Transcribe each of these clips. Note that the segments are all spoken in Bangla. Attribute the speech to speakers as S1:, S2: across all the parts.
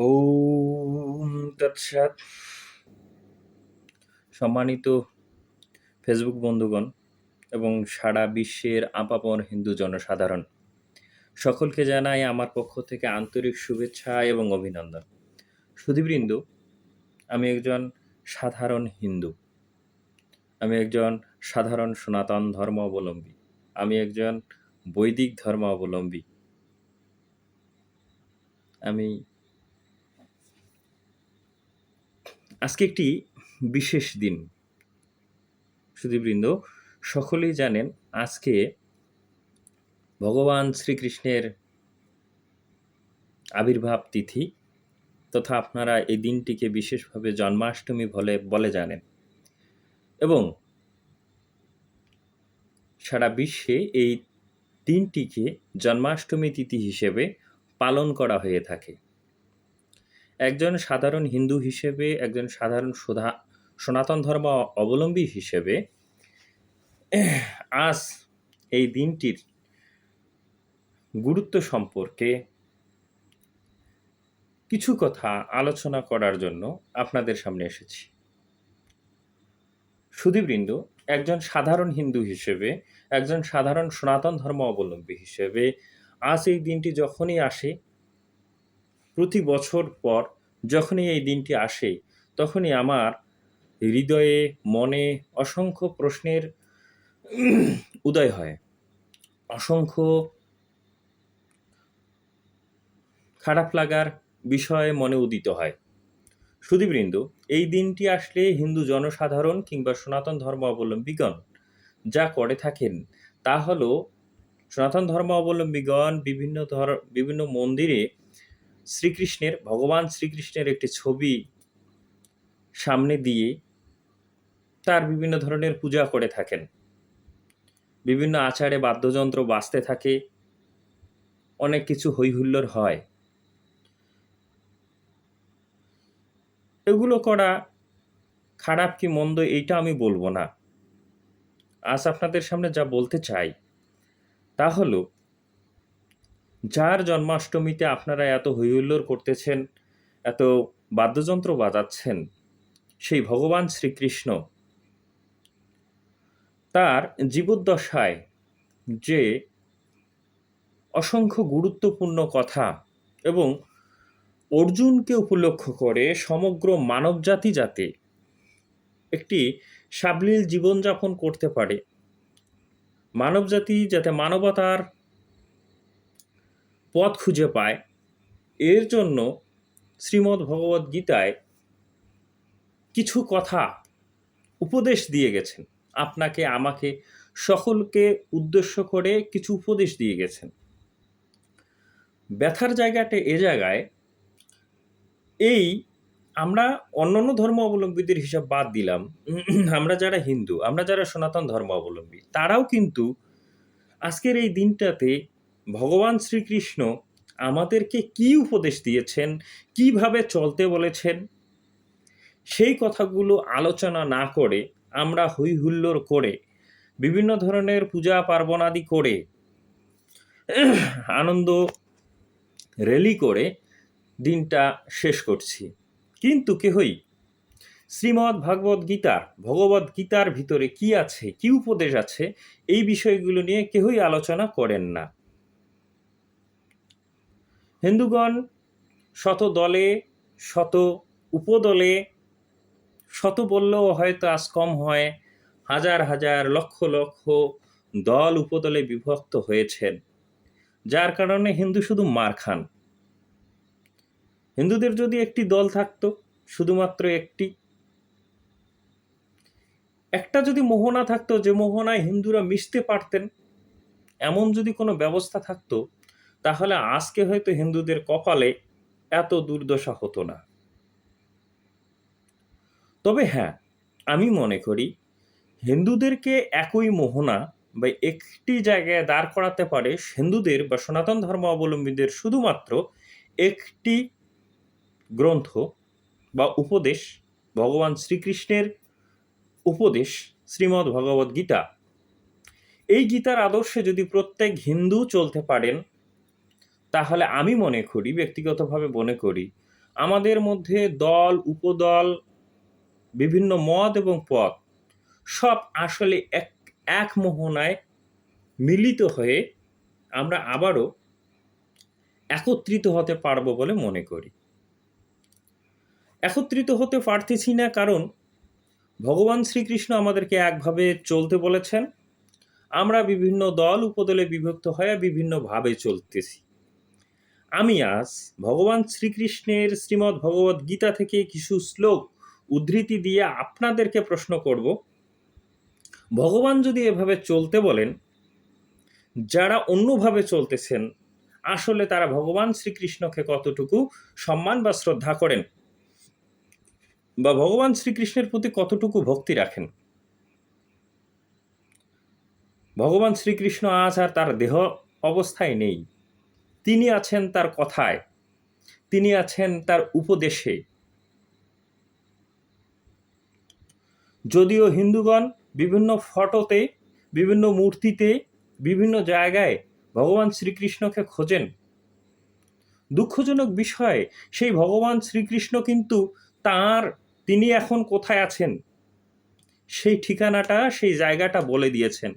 S1: ওম তৎসৎ। সম্মানিত ফেসবুক বন্ধুগণ এবং সারা বিশ্বের আপামর হিন্দু জনসাধারণ, সকলকে জানাই আমার পক্ষ থেকে আন্তরিক শুভেচ্ছা এবং অভিনন্দন। সুধীবৃন্দ, আমি একজন সাধারণ হিন্দু। আমি একজন সাধারণ সনাতন ধর্ম অবলম্বী। আমি একজন বৈদিক ধর্ম অবলম্বী। আজকে একটি বিশেষ দিন। সুধীবৃন্দ, সকলেই জানেন আজকে ভগবান শ্রীকৃষ্ণের আবির্ভাব তিথি, তথা আপনারা এই দিনটিকে বিশেষভাবে জন্মাষ্টমী বলে জানেন, এবং সারা বিশ্বে এই দিনটিকে জন্মাষ্টমী তিথি হিসেবে পালন করা হয়ে থাকে। একজন সাধারণ হিন্দু হিসেবে, একজন সাধারণ সনাতন ধর্ম অবলম্বী হিসেবে আজ এই দিনটির গুরুত্ব সম্পর্কে কিছু কথা আলোচনা করার জন্য আপনাদের সামনে এসেছি। সুধীবৃন্দ, একজন সাধারণ হিন্দু হিসেবে, একজন সাধারণ সনাতন ধর্ম অবলম্বী হিসেবে আজ এই দিনটি যখনই আসে, প্রতি বছর পর যখনই এই দিনটি আসে, তখনই আমার হৃদয়ে মনে অসংখ্য প্রশ্নের উদয় হয়, অসংখ্য খারাপ লাগার বিষয় মনে উদিত হয়। সুধীবৃন্দ, এই দিনটি আসলে হিন্দু জনসাধারণ কিংবা সনাতন ধর্ম অবলম্বীগণ যা করে থাকেন তা হল, সনাতন ধর্ম অবলম্বীগণ বিভিন্ন মন্দিরে ভগবান শ্রীকৃষ্ণের একটি ছবি সামনে দিয়ে তার বিভিন্ন ধরনের পূজা করে থাকেন। বিভিন্ন আচারে বাদ্যযন্ত্র বাজতে থাকে, অনেক কিছু হইহুল্লোড় হয়। এগুলো করা খারাপ কি মন্দ এইটা আমি বলবো না। আজ আপনাদের সামনে যা বলতে চাই তা হলো, যার জন্মাষ্টমীতে আপনারা এত হইহুল্লোড় করতেছেন, এত বাদ্যযন্ত্র বাজাচ্ছেন, সেই ভগবান শ্রীকৃষ্ণ তার জীবদ্দশায় যে অসংখ্য গুরুত্বপূর্ণ কথা এবং অর্জুনকে উপলক্ষ করে সমগ্র মানবজাতি যাতে একটি সাবলীল জীবনযাপন করতে পারে, মানবজাতি যাতে মানবতার পথ খুঁজে পায়, এর জন্য শ্রীমদ্ ভগবদ্ গীতায় কিছু কথা উপদেশ দিয়ে গেছেন। আপনাকে, আমাকে, সকলকে উদ্দেশ্য করে কিছু উপদেশ দিয়ে গেছেন। ব্যথার জায়গাটা এ জায়গায়, আমরা অন্যান্য ধর্ম অবলম্বীদের হিসাব বাদ দিলাম, আমরা যারা হিন্দু, আমরা যারা সনাতন ধর্ম অবলম্বী, তারাও কিন্তু আজকের এই দিনটাতে ভগবান শ্রীকৃষ্ণ আমাদেরকে কি উপদেশ দিয়েছেন, কিভাবে চলতে বলেছেন, সেই কথাগুলো আলোচনা না করে আমরা হই হুল্লোড় করে, বিভিন্ন ধরনের পূজা পার্বণাদি করে, আনন্দ র্যালি করে দিনটা শেষ করছি। কিন্তু কেহই শ্রীমদ্ ভগবদ্ গীতার ভিতরে কি আছে, কি উপদেশ আছে, এই বিষয়গুলো নিয়ে কেহই আলোচনা করেন না। হিন্দুগণ শত দলে, শত উপদলে, শত বললেও হয়তো আজ কম হয়, হাজার হাজার লক্ষ লক্ষ দল উপদলে বিভক্ত হয়েছেন, যার কারণে হিন্দু শুধু মার খান। হিন্দুদের যদি একটি দল থাকতো, শুধুমাত্র একটা যদি মোহনা থাকতো, যে মোহনায় হিন্দুরা মিশতে পারতেন, এমন যদি কোনো ব্যবস্থা থাকতো, তাহলে আজকে হয়তো হিন্দুদের কপালে এত দুর্দশা হতো না। তবে হ্যাঁ, আমি মনে করি হিন্দুদেরকে একই মোহনা বা একটি জায়গায় দাঁড় করাতে পারে হিন্দুদের বা সনাতন ধর্ম অবলম্বীদের শুধুমাত্র একটি গ্রন্থ বা উপদেশ, ভগবান শ্রীকৃষ্ণের উপদেশ শ্রীমদ্ ভগবদ্ গীতা। এই গীতার আদর্শে যদি প্রত্যেক হিন্দু চলতে পারেন, তাহলে আমি মনে করি, ব্যক্তিগতভাবে মনে করি, আমাদের মধ্যে দল, উপদল, বিভিন্ন মত এবং পথ সব আসলে এক মোহনায় মিলিত হয়ে আমরা আবারও একত্রিত হতে পারবো বলে মনে করি। একত্রিত হতে পারতেছি না কারণ ভগবান শ্রীকৃষ্ণ আমাদেরকে একভাবে চলতে বলেছেন, আমরা বিভিন্ন দল উপদলে বিভক্ত হয়ে বিভিন্নভাবে চলতেছি। আমি আজ ভগবান শ্রীকৃষ্ণের শ্রীমদ্ ভগবদ্ গীতা থেকে কিছু শ্লোক উদ্ধৃতি দিয়ে আপনাদেরকে প্রশ্ন করব, ভগবান যদি এভাবে চলতে বলেন, যারা অন্যভাবে চলতেছেন আসলে তারা ভগবান শ্রীকৃষ্ণকে কতটুকু সম্মান বা শ্রদ্ধা করেন, বা ভগবান শ্রীকৃষ্ণের প্রতি কতটুকু ভক্তি রাখেন। ভগবান শ্রীকৃষ্ণ আজ আর তার দেহ অবস্থায় নেই, তিনি আছেন তার কথায়, তিনি আছেন তার উপদেশে। যদিও হিন্দুগণ বিভিন্ন ফটোতে, বিভিন্ন মূর্তিতে, বিভিন্ন জায়গায় ভগবান শ্রীকৃষ্ণকে খোঁজেন, দুঃখজনক বিষয় সেই ভগবান শ্রীকৃষ্ণ কিন্তু তিনি এখন কোথায় আছেন সেই ঠিকানাটা, সেই জায়গাটা বলে দিয়েছেন।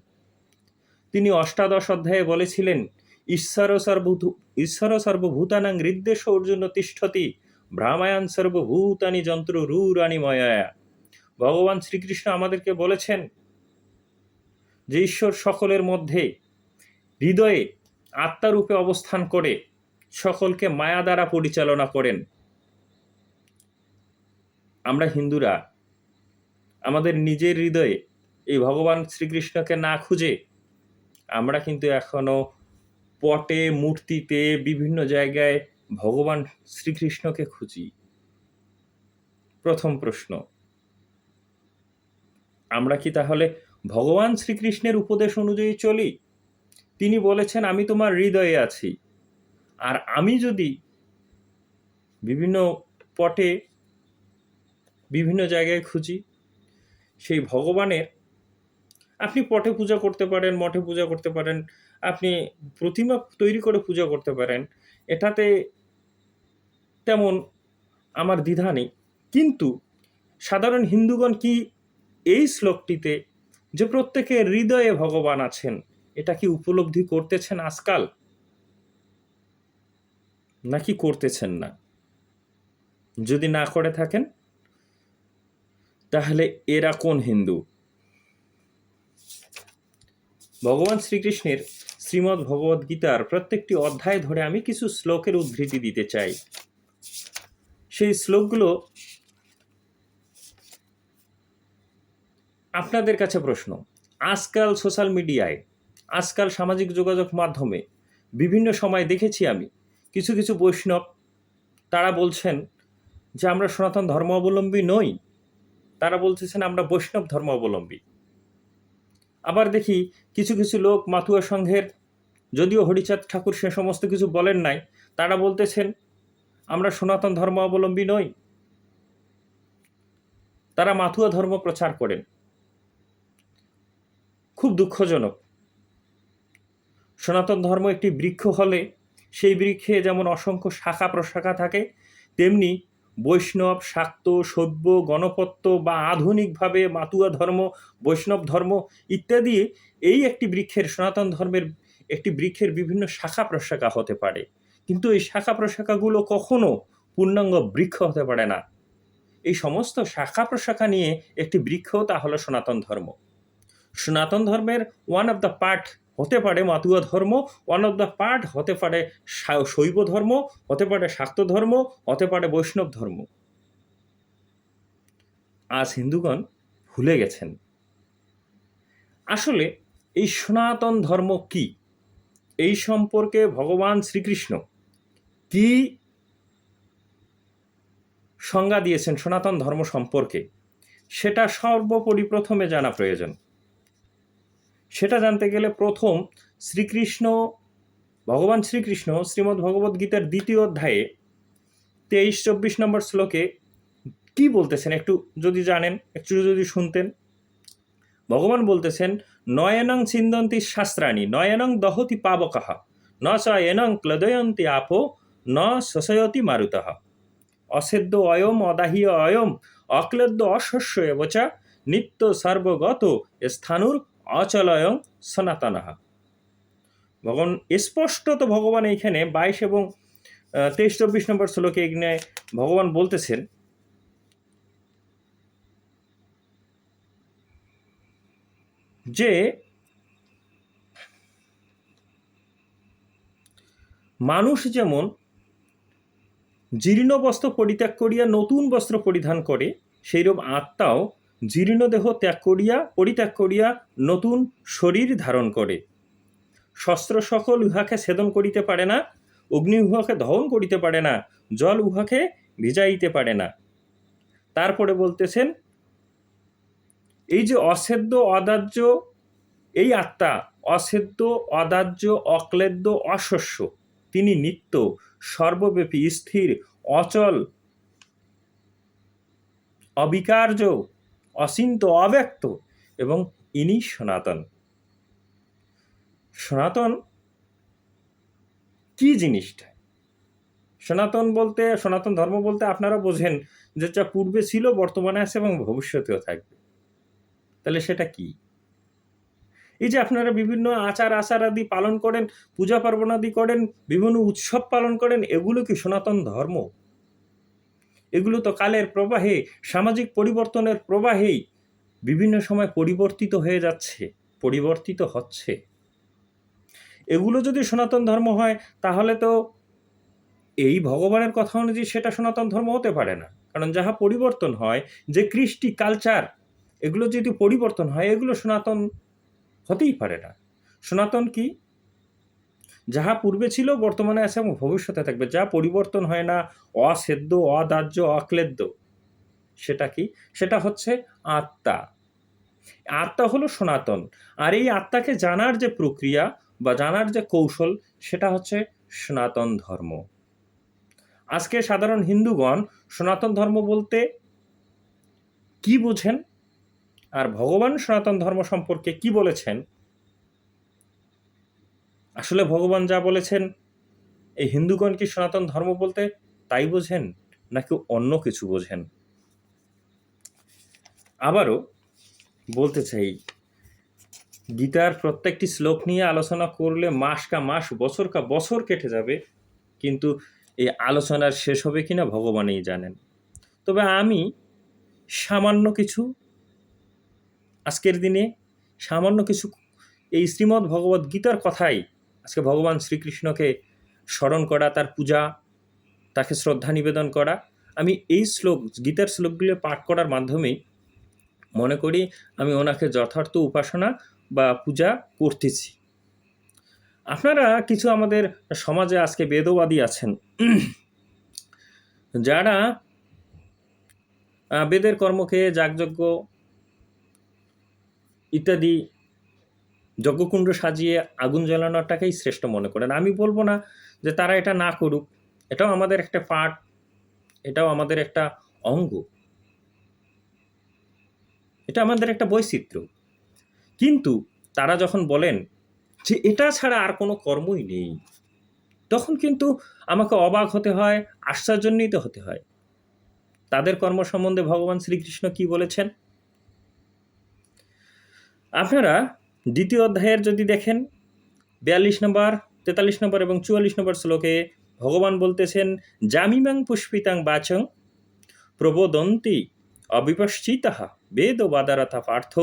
S1: তিনি অষ্টাদশ অধ্যায়ে বলেছিলেন, ঈশ্বর সর্বভূতানাং হৃদ্দেশ অর্জুন তিষ্ঠতি ভ্রামায়ান সর্বভূতানি যন্ত্র রূরানি ময়া। ভগবান শ্রীকৃষ্ণ আমাদেরকে বলেছেন যে ঈশ্বর সকলের মধ্যে হৃদয়ে আত্মারূপে অবস্থান করে সকলকে মায়া দ্বারা পরিচালনা করেন। আমরা হিন্দুরা আমাদের নিজের হৃদয়ে এই ভগবান শ্রীকৃষ্ণকে না খুঁজে আমরা কিন্তু এখনো পটে, মূর্তিতে, বিভিন্ন জায়গায় ভগবান শ্রীকৃষ্ণকে খুঁজি। প্রথম প্রশ্ন, আমরা কি তাহলে ভগবান শ্রীকৃষ্ণের উপদেশ অনুযায়ী চলি? তিনি বলেছেন, আমি তোমার হৃদয়ে আছি। আর আমি যদি বিভিন্ন পটে, বিভিন্ন জায়গায় খুঁজি, সেই ভগবানের, আপনি পটে পূজা করতে পারেন, মঠে পূজা করতে পারেন, আপনি প্রতিমা তৈরি করে পূজা করতে পারেন, এটাতে তেমন আমার দ্বিধা নেই। কিন্তু সাধারণ হিন্দুগণ কি এই শ্লোকটিতে যে প্রত্যেকের হৃদয়ে ভগবান আছেন, এটা কি উপলব্ধি করতেছেন আজকাল, নাকি করতেছেন না? যদি না করে থাকেন তাহলে এরা কোন হিন্দু? ভগবান শ্রীকৃষ্ণের শ্রীমদ্ ভগবদ্ গীতার প্রত্যেকটি অধ্যায় ধরে আমি কিছু শ্লোকের উদ্ধৃতি দিতে চাই। সেই শ্লোকগুলো আপনাদের কাছে প্রশ্ন। আজকাল সোশ্যাল মিডিয়ায়, আজকাল সামাজিক যোগাযোগ মাধ্যমে বিভিন্ন সময় দেখেছি আমি কিছু কিছু বৈষ্ণব, তারা বলছেন যে আমরা সনাতন ধর্মাবলম্বী নই, তারা বলতেছেন আমরা বৈষ্ণব ধর্মাবলম্বী। আবার দেখি কিছু কিছু লোক মাতুয়া সংঘের, যদিও হরিচাঁদ ঠাকুর সে সমস্ত কিছু বলেন নাই, তারা বলতেছেন আমরা সনাতন ধর্মাবলম্বী নই, তারা মাতুয়া ধর্ম প্রচার করেন। খুব দুঃখজনক। সনাতন ধর্ম একটি বৃক্ষ হলে সেই বৃক্ষে যেমন অসংখ্য শাখা প্রশাখা থাকে, তেমনি বৈষ্ণব, শাক্ত, শৈব, গণপত্য বা আধুনিকভাবে মাতুয়া ধর্ম, বৈষ্ণব ধর্ম ইত্যাদি এই একটি বৃক্ষের, সনাতন ধর্মের একটি বৃক্ষের বিভিন্ন শাখা প্রশাখা হতে পারে, কিন্তু এই শাখা প্রশাখাগুলো কখনো পূর্ণাঙ্গ বৃক্ষ হতে পারে না। এই সমস্ত শাখা প্রশাখা নিয়ে একটি বৃক্ষ, তা হলো সনাতন ধর্ম। সনাতন ধর্মের ওয়ান অফ দ্য পার্ট হতে পারে মাতুয়া ধর্ম, ওয়ান অফ দ্য পার্ট হতে পারে শৈব ধর্ম, হতে পারে শাক্ত ধর্ম, হতে পারে বৈষ্ণব ধর্ম। আজ হিন্দুগণ ভুলে গেছেন আসলে এই সনাতন ধর্ম কি, এই সম্পর্কে ভগবান শ্রীকৃষ্ণ কি সংজ্ঞা দিয়েছেন সনাতন ধর্ম সম্পর্কে, সেটা সর্বোপরি প্রথমে জানা প্রয়োজন। সেটা জানতে গেলে প্রথম ভগবান শ্রীকৃষ্ণ শ্রীমদ্ ভগবদ্ গীতার 2য় অধ্যায়ে 23-24 নম্বর শ্লোকে কি বলতেছেন একটু যদি জানেন, একটু যদি শুনতেন। ভগবান বলতেছেন, নয়নং ছিন্দন্তি শাস্ত্রাণি নয়নং দহতি পাবকঃ ন চ এনং ক্লদয়ন্তি আপো ন শোষয়তি মারুতঃ। অসেদ্য অয়ম অদাহীয় অয়ম অক্লেদ্য অশস্য এবচা নিত্য সর্বগত স্থানুর অচলয়ং সনাতনঃ। ভগবান স্পষ্টত ভগবান এইখানে 22 এবং 23-24 নম্বর শ্লোকে এখানে ভগবান বলতেছেন যে মানুষ যেমন জীর্ণ বস্ত্র পরিত্যাগ করিয়া নতুন বস্ত্র পরিধান করে, সেইরূপ আত্মাও জীর্ণ দেহ পরিত্যাগ করিয়া নতুন শরীর ধারণ করে। শস্ত্র সকল উহাকে ছেদন করিতে পারে না, অগ্নি উহাকে দহন করিতে পারে না, জল উহাকে ভিজাইতে পারে না। তারপরে বলতেছেন এই যে অছেদ্য অদাহ্য, এই আত্মা অছেদ্য অদাহ্য অক্লেদ্য অশস্য, তিনি নিত্য সর্বব্যাপী স্থির অচল অবিকার্য অচিন্ত অব্যক্ত এবং ইনি সনাতন। সনাতন কি জিনিসটা? সনাতন বলতে, সনাতন ধর্ম বলতে আপনারা বোঝেন যে যা পূর্বে ছিল, বর্তমানে আছে এবং ভবিষ্যতেও থাকবে। তাহলে সেটা কি? এই যে আপনারা বিভিন্ন আচার আদি পালন করেন, পূজা পার্বণ আদি করেন, বিভিন্ন উৎসব পালন করেন, এগুলো কি সনাতন ধর্ম? এগুলো তো কালের প্রবাহে, সামাজিক পরিবর্তনের প্রবাহেই বিভিন্ন সময় পরিবর্তিত হয়ে যাচ্ছে, পরিবর্তিত হচ্ছে। এগুলো যদি সনাতন ধর্ম হয়, তাহলে তো এই ভগবানের কথা অনুযায়ী সেটা সনাতন ধর্ম হতে পারে না। কারণ যাহা পরিবর্তন হয়, যে কৃষ্টি কালচার, এগুলো যদি পরিবর্তন হয়, এগুলো সনাতন হতেই পারে না। সনাতন কি? যাহা পূর্বে ছিল, বর্তমানে আছে এবং ভবিষ্যতে থাকবে, যা পরিবর্তন হয় না, অছেদ্য অদাহ্য অক্লেদ্য, সেটা কি? সেটা হচ্ছে আত্মা। আত্মা হলো সনাতন। আর এই আত্মাকে জানার যে প্রক্রিয়া বা জানার যে কৌশল, সেটা হচ্ছে সনাতন ধর্ম। আজকে সাধারণ হিন্দুগণ সনাতন ধর্ম বলতে কি বোঝেন, আর ভগবান সনাতন ধর্ম সম্পর্কে কি বলেছেন, আসলে ভগবান যা বলেছেন এই হিন্দুগণ কি সনাতন ধর্ম বলতে তাই বোঝেন, নাকি অন্য কিছু বোঝেন? আবারও বলতে চাই, গীতার প্রত্যেকটি শ্লোক নিয়ে আলোচনা করলে মাস কা মাস, বছর কা বছর কেটে যাবে, কিন্তু এই আলোচনার শেষ হবে কিনা ভগবানই জানেন। তবে আমি সামান্য কিছু, আজকের দিনে সামান্য কিছু এই শ্রীমদ্ ভগবদ্ গীতার কথাই আজকে ভগবান শ্রীকৃষ্ণকে স্মরণ করা, তার পূজা, তাকে শ্রদ্ধা নিবেদন করা, আমি এই শ্লোক, গীতার শ্লোকগুলো পাঠ করার মাধ্যমেই মনে করি আমি ওনাকে যথার্থ উপাসনা বা পূজা করতেছি। আপনারা কিছু আমাদের সমাজে আজকে বেদবাদী আছেন, যারা বেদের কর্মকে যাগযজ্ঞ ইত্যাদি যজ্ঞকুণ্ড সাজিয়ে আগুন জ্বালানোটাকেই শ্রেষ্ঠ মনে করেন। আমি বলবো না যে তারা এটা না করুক, এটাও আমাদের একটা পার্ট, এটাও আমাদের একটা অঙ্গ, এটা আমাদের একটা বৈচিত্র্য। কিন্তু তারা যখন বলেন যে এটা ছাড়া আর কোনো কর্মই নেই, তখন কিন্তু আমাকে অবাক হতে হয়, আশ্চর্যান্বিত হতে হয়। তাদের কর্ম সম্বন্ধে ভগবান শ্রীকৃষ্ণ কি বলেছেন আপনারা দ্বিতীয় অধ্যায়ের যদি দেখেন, 42 নম্বর, 43 নম্বর এবং 44 নম্বর শ্লোকে ভগবান বলতেছেন, জামিমাং পুষ্পিতাং বাচং প্রবোদন্তি অবিপশ্চিতঃ বেদবাদারথা পার্থ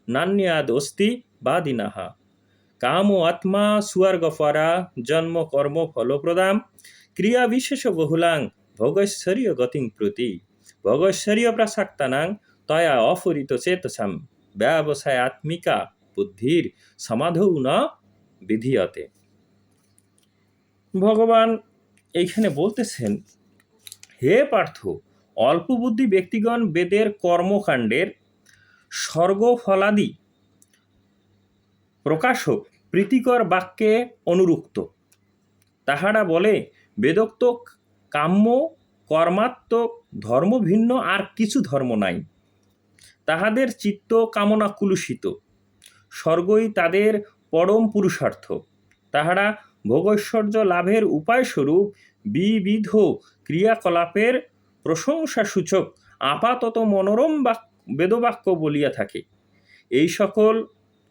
S1: নান্যাদস্তি বাদিনঃ কাম আত্মা সুয়ার্গফরা জন্ম কর্ম ফলপ্রদাম ক্রিয়া বিশেষ বহুলাং ভোগৈশ্বর্য গতিং প্রতি ভোগৈশ্বর্য প্রসক্তানাং তয়া অফুরিত চেতসাম ব্যবসায় আত্মিকা বুদ্ধির সমাধৌ ন বিধীয়তে। ভগবান এইখানে বলতেছেন, হে পার্থ, অল্প বুদ্ধি ব্যক্তিগণ বেদের কর্মকাণ্ডের স্বর্গফলাদি প্রকাশক প্রীতিকর বাক্যে অনুরুক্ত। তাহারা বলে বেদোক্ত কাম্য কর্মাত্মক ধর্ম ভিন্ন আর কিছু ধর্ম নাই। তাহাদের চিত্ত কামনা কুলুষিত, স্বর্গই তাদের পরম পুরুষার্থ। তাহারা ভোগৈশ্বর্য লাভের উপায়স্বরূপ বিবিধ ক্রিয়াকলাপের প্রশংসাসূচক আপাতত মনোরম বেদবাক্য বলিয়া থাকে। এই সকল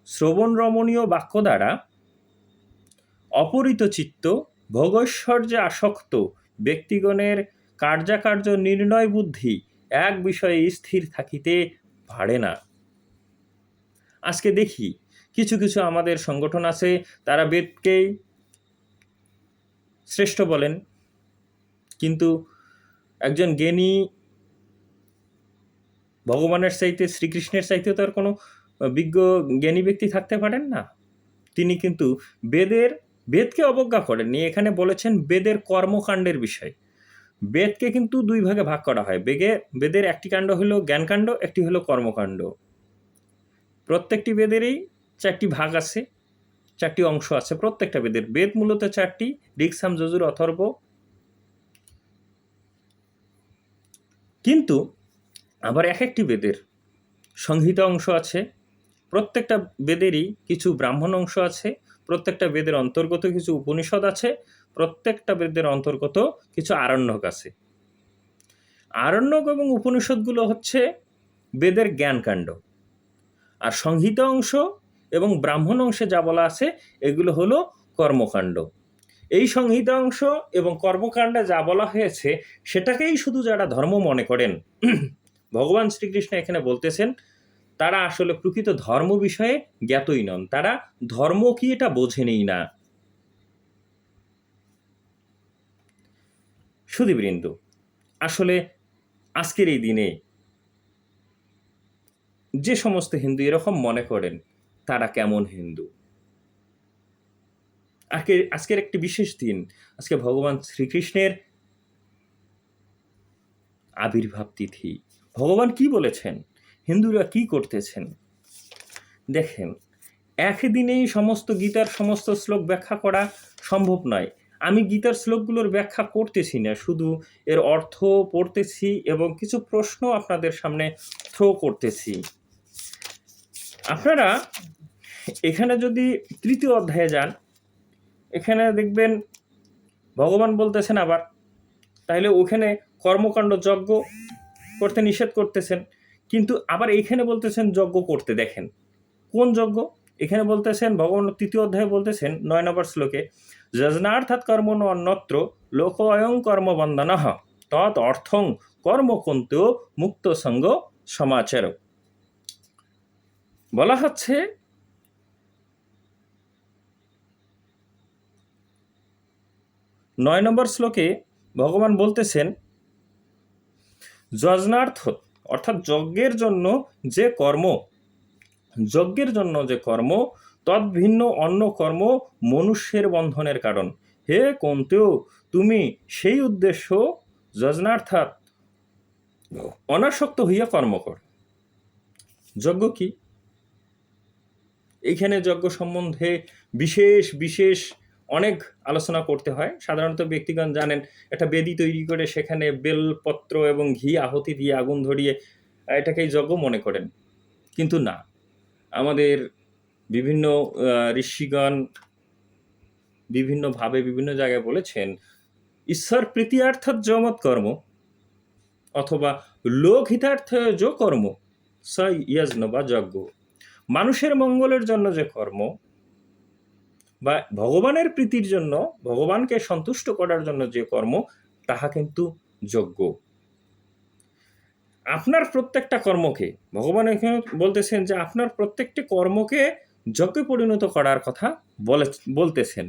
S1: শ্রবণ রমণীয় বাক্য দ্বারা অপরিত চিত্ত ভোগৈশ্বর্যে আসক্ত ব্যক্তিগণের কার্যাকার্য নির্ণয় বুদ্ধি এক বিষয়ে স্থির থাকিতে পারে না। আজকে দেখি কিছু কিছু আমাদের সংগঠন আছে, তারা বেদকেই শ্রেষ্ঠ বলেন, কিন্তু একজন জ্ঞানী ভগবানের চাইতে, শ্রীকৃষ্ণের চাইতে তার কোনো বিজ্ঞ জ্ঞানী ব্যক্তি থাকতে পারেন না। তিনি কিন্তু বেদকে অবজ্ঞা করেননি। এখানে বলেছেন বেদের কর্মকাণ্ডের বিষয়। বেদকে কিন্তু দুই ভাগে ভাগ করা হয়। বেদের একটি কাণ্ড হলো জ্ঞানকাণ্ড, একটি হলো কর্মকাণ্ড। প্রত্যেকটি বেদেরই চারটি ভাগ আছে, চারটি অংশ আছে প্রত্যেকটা বেদের। বেদ মূলত চারটি: ঋক্, সাম, যজুর, অথর্ব। কিন্তু আবার এক একটি বেদের সংহিতা অংশ আছে, প্রত্যেকটা বেদেরই কিছু ব্রাহ্মণ অংশ আছে, প্রত্যেকটা বেদের অন্তর্গত কিছু উপনিষদ আছে, প্রত্যেকটা বেদের অন্তর্গত কিছু আরণ্যক আছে। আরণ্যক এবং উপনিষদগুলো হচ্ছে বেদের জ্ঞানকাণ্ড, আর সংহিতা অংশ এবং ব্রাহ্মণ অংশে যা বলা আছে এগুলো হলো কর্মকাণ্ড। এই সংহিতা অংশ এবং কর্মকাণ্ডে যা বলা হয়েছে সেটাকেই শুধু যারা ধর্ম মনে করেন, ভগবান শ্রীকৃষ্ণ এখানে বলতেছেন তারা আসলে প্রকৃত ধর্ম বিষয়ে জ্ঞাতই নন, তারা ধর্ম কি এটা বোঝেনই না। সুধীবৃন্দ, আসলে আজকের এই দিনে যে সমস্ত হিন্দু এরকম মনে করেন তারা কেমন হিন্দু? আজকের একটি বিশেষ দিন, আজকে ভগবান শ্রীকৃষ্ণের আবির্ভাব তিথি। ভগবান কি বলেছেন, হিন্দুরা কি করতেছেন? দেখেন, একদিনেই সমস্ত গীতার সমস্ত শ্লোক ব্যাখ্যা করা সম্ভব নয়। আমি গীতার শ্লোকগুলোর ব্যাখ্যা করতেছি না, শুধু এর অর্থ পড়তেছি এবং কিছু প্রশ্ন আপনাদের সামনে থ্রো করতেছি। আপনারা এখানে যদি 3য় অধ্যায়ে যান, এখানে দেখবেন ভগবান বলতেছেন আবার, তাহলে ওখানে কর্মকাণ্ড যজ্ঞ করতে নিষেধ করতেছেন, কিন্তু আবার এইখানে বলতেছেন যজ্ঞ করতে। দেখেন কোন যজ্ঞ? এখানে বলতেছেন ভগবান 3য় অধ্যায়ে বলতেছেন 9 নম্বর শ্লোকে, যজনার্থাৎ কর্মণ অন্যত্র লোক অয়ং কর্মবন্ধনঃ তৎ অর্থং কর্মকন্তেও মুক্ত সঙ্গ সমাচার। বলা হচ্ছে নয় নম্বর শ্লোকে ভগবান বলতেছেন যজনার্থ অর্থাৎ যজ্ঞের জন্য যে কর্ম তদ্ভিন্ন অন্য কর্ম মনুষ্যের বন্ধনের কারণ। হে কন্তেও, তুমি সেই উদ্দেশ্য যজনার্থাৎ অনাসক্ত হইয়া কর্ম কর। যজ্ঞ কি? এইখানে যজ্ঞ সম্বন্ধে বিশেষ অনেক আলোচনা করতে হয়। সাধারণত ব্যক্তিগণ জানেন একটা বেদি তৈরি করে সেখানে বেলপত্র এবং ঘি আহুতি দিয়ে আগুন ধরিয়ে এটাকেই যজ্ঞ মনে করেন, কিন্তু না, আমাদের বিভিন্ন ঋষিগণ বিভিন্নভাবে বিভিন্ন জায়গায় বলেছেন ঈশ্বর প্রীতিয়ার্থাৎ যমৎ কর্ম অথবা লোকহিতার্থে যে কর্ম স যজ্ঞ বা যজ্ঞ। মানুষের মঙ্গলের জন্য যে কর্ম বা ভগবানের প্রীতির জন্য, ভগবানকে সন্তুষ্ট করার জন্য যে কর্ম, তাহা কিন্তু যজ্ঞ। আপনার প্রত্যেকটা কর্মকে ভগবান এখানে বলতেছেন যে আপনার প্রত্যেকটি কর্মকে যজ্ঞে পরিণত করার কথা বলতেছেন।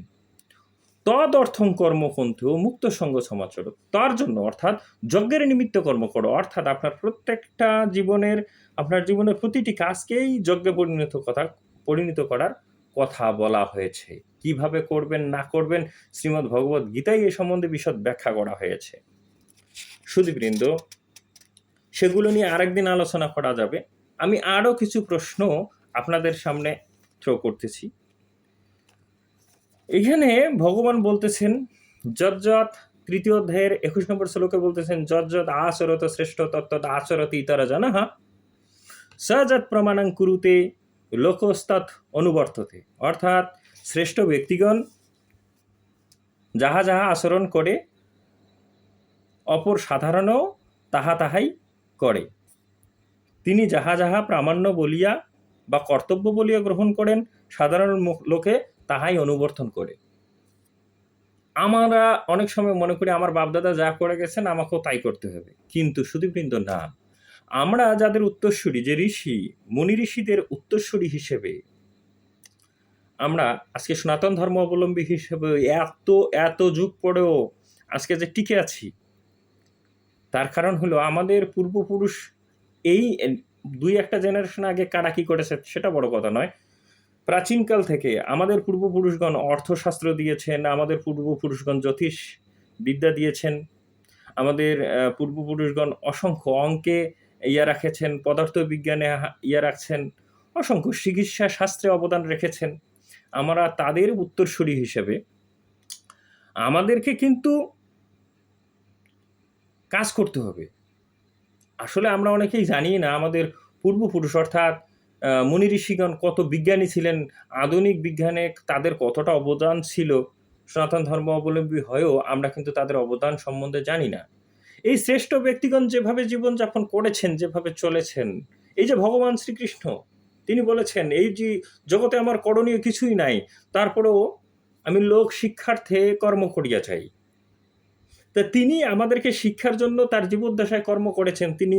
S1: তদ অর্থং কর্মপন্থী ও মুক্ত সঙ্গ সমাচার, তার জন্য অর্থাৎ যজ্ঞের নিমিত্ত কর্ম করো, অর্থাৎ আপনার জীবনের প্রতিটি কাজকেই যজ্ঞে পরিণত করার কথা বলা হয়েছে। কিভাবে করবেন না করবেন শ্রীমদ্ ভগবত গীতায় এ সম্বন্ধে বিশদ ব্যাখ্যা করা হয়েছে। সুধীবৃন্দ, সেগুলো নিয়ে আরেকদিন আলোচনা করা যাবে। আমি আরও কিছু প্রশ্ন আপনাদের সামনে থ্রো করতেছি। এখানে ভগবান বলতেছেন যজ্জত 3য় অধ্যায়ের 21 নম্বর শ্লোকে বলতেছেন যজ্জত আচরত শ্রেষ্ঠ তত্ত্বত আচরত ইতরা জনঃ স যৎ প্রমাণং কুরুতে লোকস্তৎ অনুবর্ততে। অর্থাৎ শ্রেষ্ঠ ব্যক্তিগণ যাহা আচরণ করে অপর সাধারণও তাহা তাহাই করে। তিনি যাহা যাহা প্রামাণ্য বলিয়া বা কর্তব্য বলিয়া গ্রহণ করেন, সাধারণ লোকে তাহাই অনুবর্তন করে। আমরা অনেক সময় মনে করি আমার বাপদাদা যা করে গেছেন আমাকেও তাই করতে হবে, কিন্তু সুধীবৃন্দ না। আমরা যাদের উত্তরসূরি, যে ঋষি মুনি ঋষিদের উত্তরসূরি হিসেবে আমরা আজকে সনাতন ধর্ম অবলম্বী হিসেবে এত যুগ পরেও আজকে যে টিকে আছি, তার কারণ হলো আমাদের পূর্বপুরুষ এই 2-1 জেনারেশন আগে কারা কি করেছে সেটা বড় কথা নয়। প্রাচীনকাল থেকে আমাদের পূর্বপুরুষগণ অর্থশাস্ত্র দিয়েছেন, আমাদের পূর্বপুরুষগণ জ্যোতিষ বিদ্যা দিয়েছেন, আমাদের পূর্বপুরুষগণ অসংখ্য অঙ্কে রাখেছেন, পদার্থবিজ্ঞানে রাখছেন, অসংখ্য চিকিৎসা শাস্ত্রে অবদান রেখেছেন। আমরা তাদের উত্তরসূরি হিসেবে আমাদেরকে কিন্তু কাজ করতে হবে। আসলে আমরা অনেকেই জানি না আমাদের পূর্বপুরুষ অর্থাৎ মুনি ঋষিগণ কত বিজ্ঞানী ছিলেন, আধুনিক বিজ্ঞানে তাদের কতটা অবদান ছিল। সনাতন ধর্ম অবলম্বী হয়েও আমরা কিন্তু তাদের অবদান সম্বন্ধে জানি না। এই শ্রেষ্ঠ ব্যক্তিগণ যেভাবে জীবনযাপন করেছেন, যেভাবে চলেছেন, এই যে ভগবান শ্রীকৃষ্ণ তিনি বলেছেন, এই যে জগতে আমার করণীয় কিছুই নাই, তারপরেও আমি লোক শিক্ষার্থে কর্ম করিয়া চাই। তা তিনি আমাদেরকে শিক্ষার জন্য তার জীবদ্দশায় কর্ম করেছেন। তিনি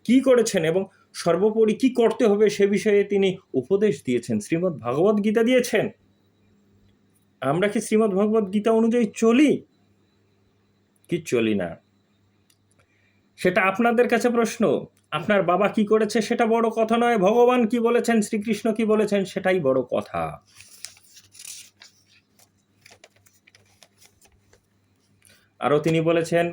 S1: কি করেছেন এবং সর্বোপরি কি করতে হবে সে বিষয়ে তিনি উপদেশ দিয়েছেন, শ্রীমদ্ ভাগবত গীতা দিয়েছেন। আমরা কি শ্রীমদ্ ভাগবত গীতা অনুযায়ী চলি কি চলি না, সেটা আপনাদের কাছে প্রশ্ন। আপনার বাবা কি করেছে সেটা বড় কথা নয়, ভগবান কি বলেছেন, শ্রীকৃষ্ণ কি বলেছেন সেটাই বড় কথা। আরও তিনি বলেছেন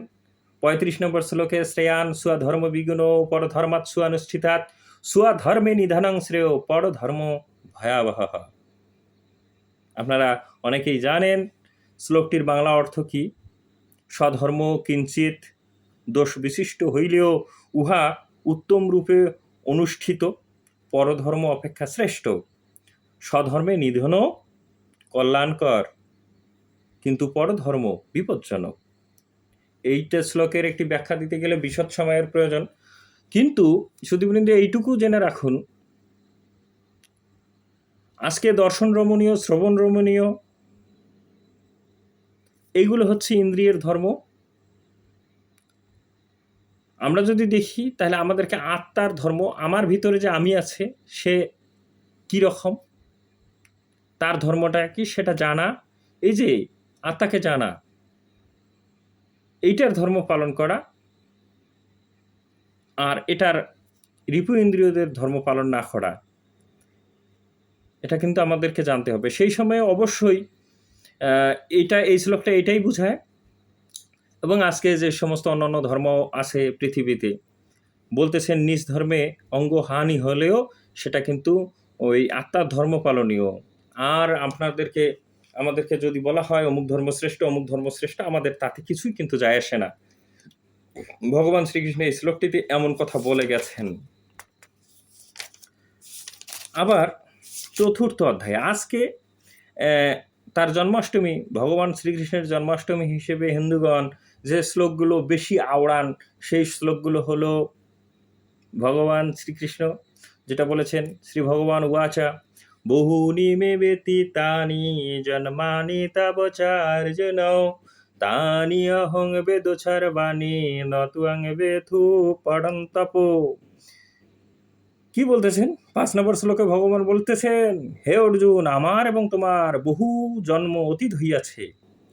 S1: 35 নম্বর শ্লোকে, শ্রেয়ান স্বধর্ম বিগুণ পরধর্মাৎ সুয়ানুষ্ঠিতাৎ স্বধর্মে নিধনং শ্রেয় পরধর্ম ভয়াবহ। আপনারা অনেকেই জানেন শ্লোকটির বাংলা অর্থ কি। স্বধর্ম কিঞ্চিত দোষ বিশিষ্ট হইলেও উহা উত্তম রূপে অনুষ্ঠিত পরধর্ম অপেক্ষা শ্রেষ্ঠ। স্বধর্মে নিধনও কল্যাণকর, কিন্তু পরধর্ম বিপজ্জনক। এইটা শ্লোকের একটি ব্যাখ্যা দিতে গেলে বিশদ সময়ের প্রয়োজন, কিন্তু সুধীবৃন্দ এইটুকু জেনে রাখুন, আজকে দর্শন রমণীয়, শ্রবণ রমণীয়, এইগুলো হচ্ছে ইন্দ্রিয়ের ধর্ম। আমরা যদি দেখি তাহলে আমাদেরকে আত্মার ধর্ম, আমার ভিতরে যে আমি আছে সে কি রকম, তার ধর্মটা কি সেটা জানা, এই যে আত্মাকে জানা, এইটার ধর্ম পালন করা, আর এটার রিপু ইন্দ্রিয়দের ধর্ম পালন না করা, এটা কিন্তু আমাদেরকে জানতে হবে। সেই সময়ে অবশ্যই এই শ্লোকটা এটাই বোঝায়। এবং আজকে যে সমস্ত অন্যান্য ধর্ম আছে পৃথিবীতে, বলতেছেন নিজ ধর্মে অঙ্গহানি হলেও সেটা কিন্তু ওই আত্মার ধর্ম পালনীয়। আর আমাদেরকে যদি বলা হয় অমুক ধর্ম শ্রেষ্ঠ, আমাদের তাতে কিছুই কিন্তু যায় আসে না। ভগবান শ্রীকৃষ্ণ এই শ্লোকটিতে এমন কথা বলে গেছেন। আবার 4th অধ্যায়ে আজকে তার জন্মাষ্টমী, ভগবান শ্রীকৃষ্ণের জন্মাষ্টমী হিসেবে হিন্দুগণ যে শ্লোকগুলো বেশি আওড়ান, সেই শ্লোকগুলো হলো ভগবান শ্রীকৃষ্ণ যেটা বলেছেন, শ্রী ভগবান উবাচা বহুনি মে ব্যতীতানি জন্মানি তব চার্জুন তানি অহং বেদ সর্বাণি নতুং বেথু পড়ন্তপ। কি বলতেছেন? 5 নম্বর শ্লোকে ভগবান বলতেছেন, হে অর্জুন, আমার এবং তোমার বহু জন্ম অতীত হইয়াছে,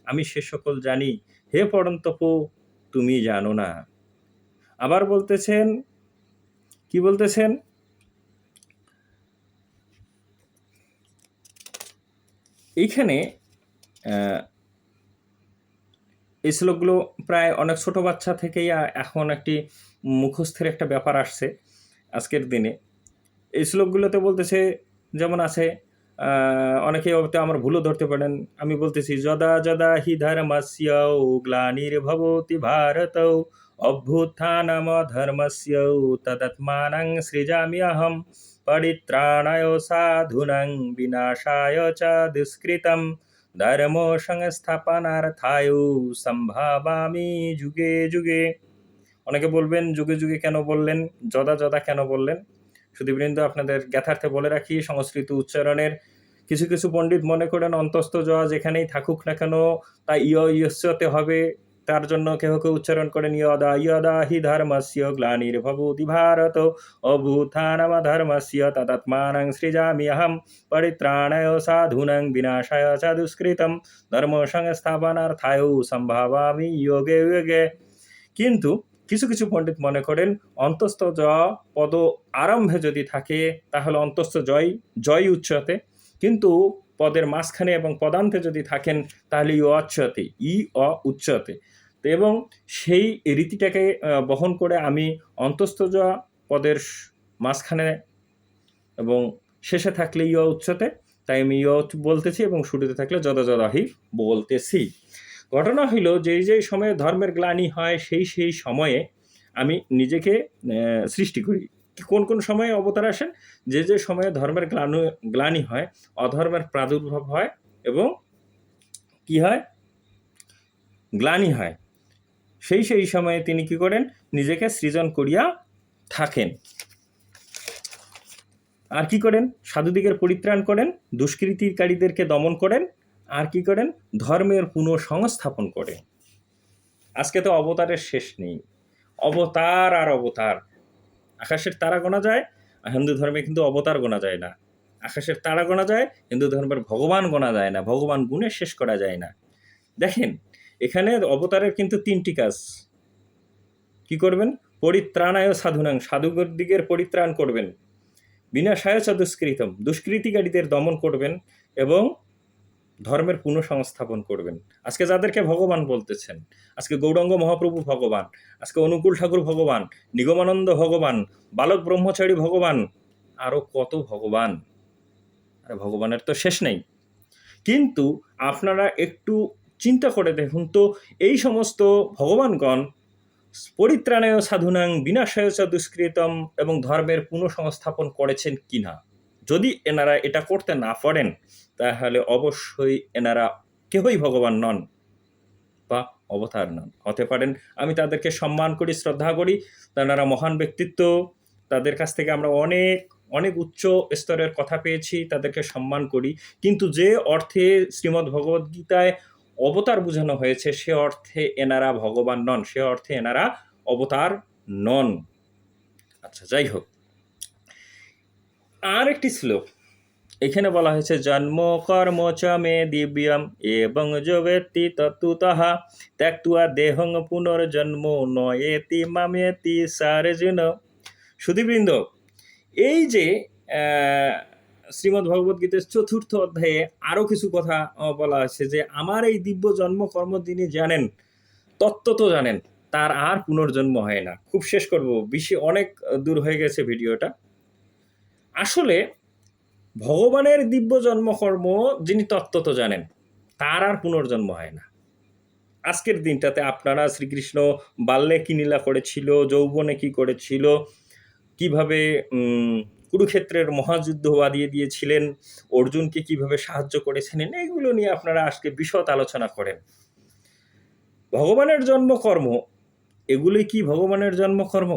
S1: আমি সে সকল জানি, হে পড়ন্তপ তুমি জানো না। আবার বলতেছেন, কি বলতেছেন, এইখানে এই শ্লোকগুলো প্রায় অনেক ছোট বাচ্চা থেকেই এখন একটি মুখস্থের একটা ব্যাপার আসছে আজকের দিনে। এই শ্লোকগুলোতে বলতেছে, যেমন আছে, অনেকে আমার ভুলও ধরতে পারেন, আমি বলতেছি, যদা যদা হি ধর্মস্য গ্লানির্ভবতি ভারত অভ্যুত্থানম ধর্মস্য তদাত্মানং সৃজাম্যহম পরিত্রাণায় সাধুনাং বিনাশায় চ দুষ্কৃতম ধর্ম সংস্থাপনার্থায় সম্ভাবামি যুগে যুগে। অনেকে বলবেন যুগে যুগে কেন বললেন, যদা যদা কেন বললেন? সুধীবৃন্দ, আপনাদের জ্ঞাতার্থে বলে রাখি, সংস্কৃত উচ্চারণের কিছু কিছু পণ্ডিত মনে করেন অন্তস্থ জ যেখানেই থাকুক না কেন তা ইয়স্যতে হবে। তার জন্য কেহ কেউ উচ্চারণ করেন ইয়দা ইয়দা হি ধর্মস্য গ্লানির্ভবতি ভারত অভ্যুত্থানমধর্মস্য তদাত্মানং সৃজাম্যহম পরিত্রাণায় সাধূনাং বিনাশায় চ দুষ্কৃতম ধর্ম সংস্থাপনার্থায় সম্ভাবামি যোগে যোগে। কিন্তু কিছু কিছু পণ্ডিত মনে করেন অন্তস্থ জ পদ আরম্ভে যদি থাকে তাহলে অন্তস্থ জয় জয় উচ্চতে, কিন্তু পদের মাঝখানে এবং পদান্তে যদি থাকেন তাহলে ই অচ্ছতে, ই অ উচ্চতে। তো এবং সেই রীতিটাকে বহন করে আমি অন্তস্থ জ পদের মাঝখানে এবং শেষে থাকলে ই অ উচ্চতে, তাই আমি ই অ বলতেছি এবং শুরুতে থাকলে যদা যদাহি বলতেছি। ঘটনা হইল যে যে সময়ে ধর্মের গ্লানি হয় সেই সেই সময়ে আমি নিজেকে সৃষ্টি করি। কোন কোন সময়ে অবতার আসেন? যে যে সময়ে ধর্মের গ্লানি হয়, অধর্মের প্রাদুর্ভাব হয় এবং কি হয়? গ্লানি হয়। সেই সেই সময়ে তিনি কি করেন? নিজেকে সৃজন করিয়া থাকেন। আর কি করেন? সাধুদিগের পরিত্রাণ করেন, দুষ্কৃতিকারীদেরকে দমন করেন, আর কি করেন? ধর্মের পুনঃসংস্থাপন করেন। আজকে তো অবতারের শেষ নেই, অবতার আর অবতার। আকাশের তারা গোনা যায়, হিন্দু ধর্মে কিন্তু অবতার গোনা যায় না। আকাশের তারা গোনা যায়, হিন্দু ধর্মের ভগবান গোনা যায় না, ভগবান গুণে শেষ করা যায় না। দেখেন, এখানে অবতারের কিন্তু ৩টি কাজ। কি করবেন? পরিত্রাণায় সাধুনাং, সাধুদিগের পরিত্রাণ করবেন, বিনাশায় চ দুষ্কৃতম, দুষ্কৃতিকারীদের দমন করবেন এবং ধর্মের পুনঃসংস্থাপন করবেন। আজকে যাদেরকে ভগবান বলতেছেন, আজকে গৌরাঙ্গ মহাপ্রভু ভগবান, আজকে অনুকূল ঠাকুর ভগবান, নিগমানন্দ ভগবান, বালক ব্রহ্মচারী ভগবান, আরও কত ভগবান। আরে ভগবানের তো শেষ নেই। কিন্তু আপনারা একটু চিন্তা করে দেখুন তো, এই সমস্ত ভগবানগণ পরিত্রাণায় সাধুনাং বিনাশায় চ দুষ্কৃতম এবং ধর্মের পুনঃসংস্থাপন করেছেন কিনা? যদি এনারা এটা করতে না পারেন তাহলে অবশ্যই এনারা কেহই ভগবান নন বা অবতার নন, হতে পারেন। আমি তাদেরকে সম্মান করি, শ্রদ্ধা করি, তারা মহান ব্যক্তিত্ব, তাদের কাছ থেকে আমরা অনেক অনেক উচ্চ স্তরের কথা পেয়েছি, তাদেরকে সম্মান করি। কিন্তু যে অর্থে শ্রীমদ্ ভগবদ্গীতায় অবতার বোঝানো হয়েছে সে অর্থে এনারা ভগবান নন, সে অর্থে এনারা অবতার নন। আচ্ছা, যাই হোক, আর একটি শ্লোক এখানে বলা হয়েছে, জন্ম কর্ম চ মে দিব্যম এবং যোগেতি তত্ত্বতঃ ত্যক্ত্বা দেহং পুনর্জন্ম নয়েতি মামেতি সার্জুন। সুধীবৃন্দ, এই যে শ্রীমদ্ ভগবদ্গীতার ৪র্থ অধ্যায়ে আরও কিছু কথা বলা আছে যে আমার এই দিব্য জন্ম কর্ম যিনি জানেন, তত্ত্ব তো জানেন, তার আর পুনর্জন্ম হয় না। খুব শেষ করব, বেশি অনেক দূর হয়ে গেছে ভিডিওটা। আসলে ভগবানের দিব্য জন্মকর্ম যিনি তত্ত্বত জানেন তার আর পুনর্জন্ম হয় না। আজকের দিনটাতে আপনারা শ্রীকৃষ্ণ বাল্যে কি লীলা করেছিল, যৌবনে কি করেছিল, কিভাবে কুরুক্ষেত্রের মহাযুদ্ধ বাদিয়ে দিয়েছিলেন, অর্জুনকে কিভাবে সাহায্য করেছিলেন, এইগুলো নিয়ে আপনারা আজকে বিশদ আলোচনা করেন। ভগবানের জন্মকর্ম, এগুলোই কি ভগবানের জন্মকর্ম?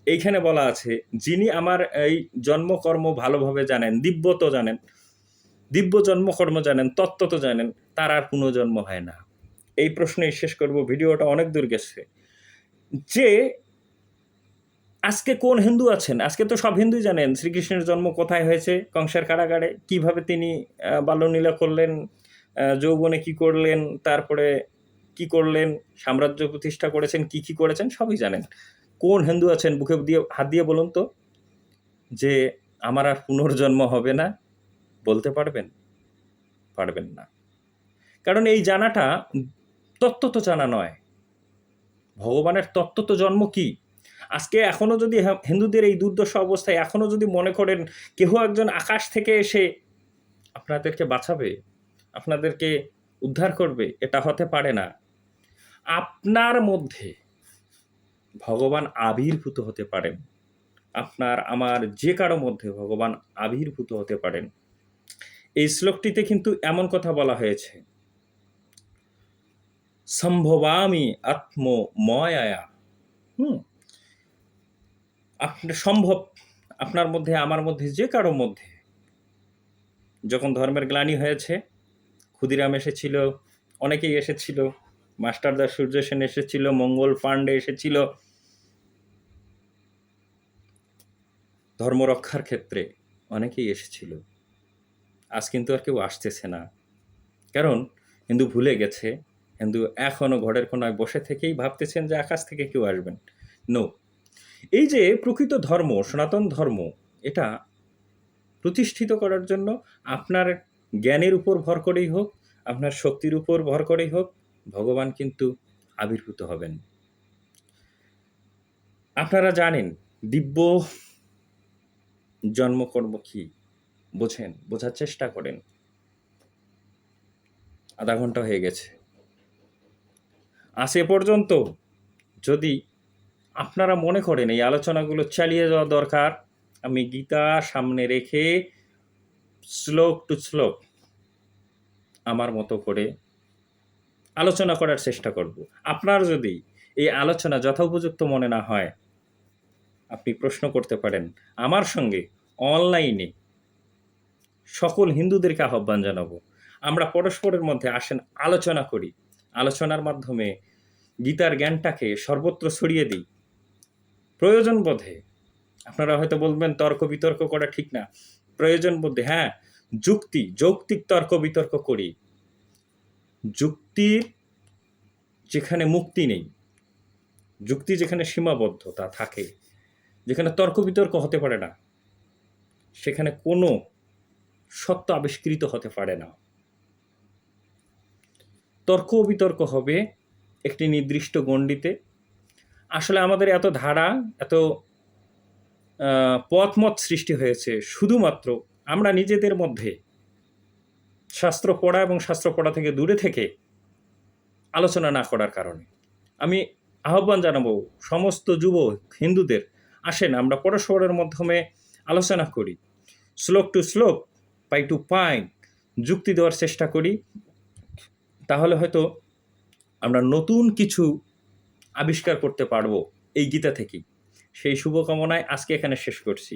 S1: এইখানে বলা আছে যিনি আমার এই জন্মকর্ম ভালোভাবে জানেন, দিব্যত জানেন, দিব্য জন্মকর্ম জানেন, তত্ত্ব তো জানেন, তার আর পুনর্জন্ম হয় না। এই প্রশ্নেই শেষ করব, ভিডিওটা অনেক দূর গেছে। যে আজকে কোন হিন্দু আছেন? আজকে তো সব হিন্দুই জানেন শ্রীকৃষ্ণের জন্ম কোথায় হয়েছে, কংসের কারাগারে, কিভাবে তিনি বাল্যলীলা করলেন, যৌবনে কি করলেন, তারপরে কি করলেন, সাম্রাজ্য প্রতিষ্ঠা করেছেন, কি কি করেছেন, সবই জানেন। কোন হিন্দু আছেন বুকে দিয়ে হাত দিয়ে বলুন তো যে আমার আর পুনর্জন্ম হবে না? বলতে পারবেন? পারবেন না। কারণ এই জানাটা তত্ত্ব তো জানা নয়। ভগবানের তত্ত্ব তো জন্ম কি? আজকে এখনো যদি হিন্দুদের এই দুর্দশা অবস্থায় এখনো যদি মনে করেন কেহ একজন আকাশ থেকে এসে আপনাদেরকে বাঁচাবে, আপনাদেরকে উদ্ধার করবে, এটা হতে পারে না। আপনার মধ্যে ভগবান আবির্ভূত হতে পারেন, আপনার আমার যে কারো মধ্যে ভগবান আবির্ভূত হতে পারেন। এই শ্লোকটিতে কিন্তু এমন কথা বলা হয়েছে, সম্ভবামি আত্মময়ায়া, হুম? সম্ভব আপনার মধ্যে, আমার মধ্যে, যে কারো মধ্যে যখন ধর্মের গ্লানি হয়েছে, ক্ষুদিরাম এসেছিল, অনেকেই এসেছিল, মাস্টারদা সূর্য সেন এসেছিল, মঙ্গল পাণ্ডে এসেছিল ধর্ম রক্ষার ক্ষেত্রে, অনেকেই এসেছিল। আজ কিন্তু আর কেউ আসতেছে না। কারণ হিন্দু ভুলে গেছে, হিন্দু এখনো ঘরের কোনায় বসে থেকেই ভাবতেছেন যে আকাশ থেকে কেউ আসবেন। নো। এই যে প্রকৃত ধর্ম, সনাতন ধর্ম, এটা প্রতিষ্ঠিত করার জন্য আপনার জ্ঞানের উপর ভর করেই হোক, আপনার শক্তির উপর ভর করেই হোক, ভগবান কিন্তু আবির্ভূত হবেন। আপনারা জানেন দিব্য জন্মকর্ম কি? বোঝেন, বোঝার চেষ্টা করেন। আধা ঘন্টা হয়ে গেছে। আজ এ পর্যন্ত যদি আপনারা মনে করেন এই আলোচনাগুলো চালিয়ে যাওয়া দরকার, আমি গীতা সামনে রেখে শ্লোক টু শ্লোক আমার মতো করে আলোচনা করার চেষ্টা করব। আপনার যদি এই আলোচনা যথোপযুক্ত মনে না হয়, আপনি প্রশ্ন করতে পারেন। আমার সঙ্গে অনলাইনে সকল হিন্দুদেরকে আহ্বান জানাবো। আমরা পরস্পরের মধ্যে আসেন আলোচনা করি। আলোচনার মাধ্যমে গীতার জ্ঞানটাকে সর্বত্র ছড়িয়ে দিই। প্রয়োজন বোধে আপনারা হয়তো বলবেন তর্ক বিতর্ক করা ঠিক না। প্রয়োজন বোধে হ্যাঁ, যৌক্তিক তর্ক বিতর্ক করি। যুক্তির যেখানে মুক্তি নেই, যুক্তি যেখানে সীমাবদ্ধতা থাকে, যেখানে তর্ক বিতর্ক হতে পারে না, সেখানে কোনো সত্য আবিষ্কৃত হতে পারে না। তর্ক বিতর্ক হবে একটি নির্দিষ্ট গণ্ডিতে। আসলে আমাদের এত ধারা, এত পথমত সৃষ্টি হয়েছে শুধুমাত্র আমরা নিজেদের মধ্যে শাস্ত্র পড়া এবং শাস্ত্র পড়া থেকে দূরে থেকে আলোচনা না করার কারণে। আমি আহ্বান জানাবো সমস্ত যুব হিন্দুদের, আসেন আমরা পরস্পরের মাধ্যমে আলোচনা করি, শ্লোক টু শ্লোক, পাই টু পাই যুক্তি দেওয়ার চেষ্টা করি। তাহলে হয়তো আমরা নতুন কিছু আবিষ্কার করতে পারবো এই গীতা থেকেই। সেই শুভকামনায় আজকে এখানে শেষ করছি।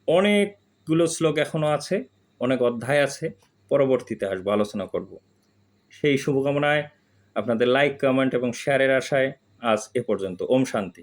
S1: অনেকগুলো শ্লোক এখনও আছে, অনেক অধ্যায় আছে, পরবর্তীতে আসবো, আলোচনা করব। সেই শুভকামনায় আপনাদের লাইক, কমেন্ট এবং শেয়ারের আশায় আজ এ পর্যন্ত। ওম শান্তি।